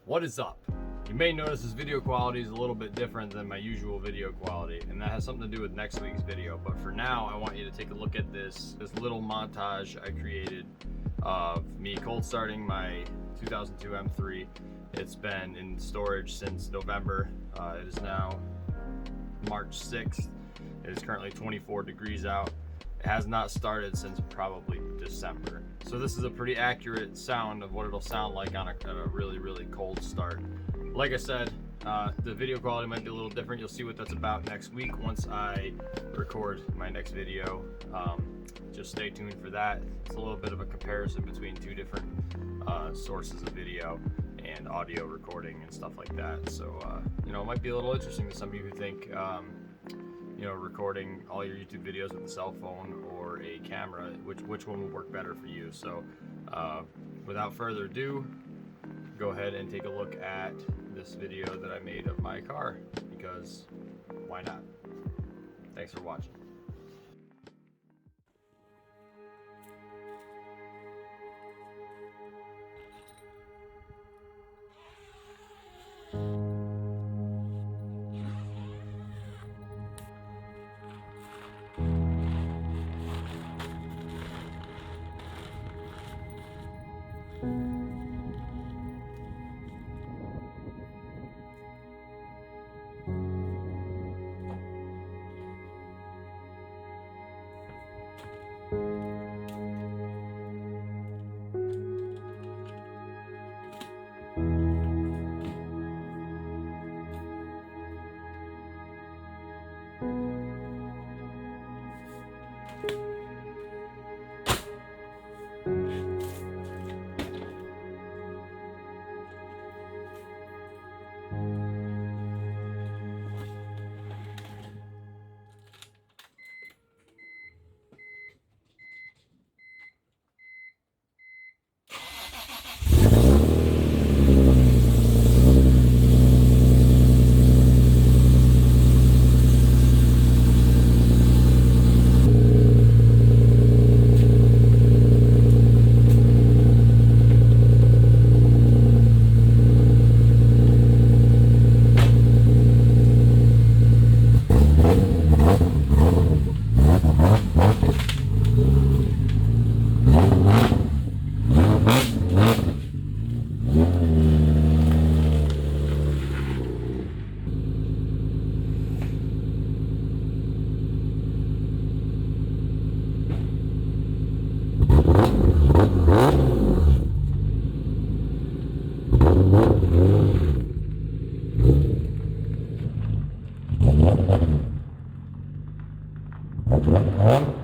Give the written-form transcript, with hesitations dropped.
What is up? You may notice this video quality is a little bit different than my usual video quality, and that has something to do with next week's video. But for now, I want you to take a look at this little montage I created of me cold starting my 2002 M3. It's been in storage since November. It is now March 6th. It is currently 24 degrees out. It has not started since probably December. So this is a pretty accurate sound of what it'll sound like on a really, really cold start. Like I said, the video quality might be a little different. You'll see what that's about next week once I record my next video. Just stay tuned for that. It's a little bit of a comparison between two different sources of video and audio recording and stuff like that. So, you know, it might be a little interesting to some of you who think, you know, recording all your YouTube videos with a cell phone or a camera, which one would work better for you. So, without further ado, go ahead and take a look at this video that I made of my car, because why not? Thanks for watching. Huh?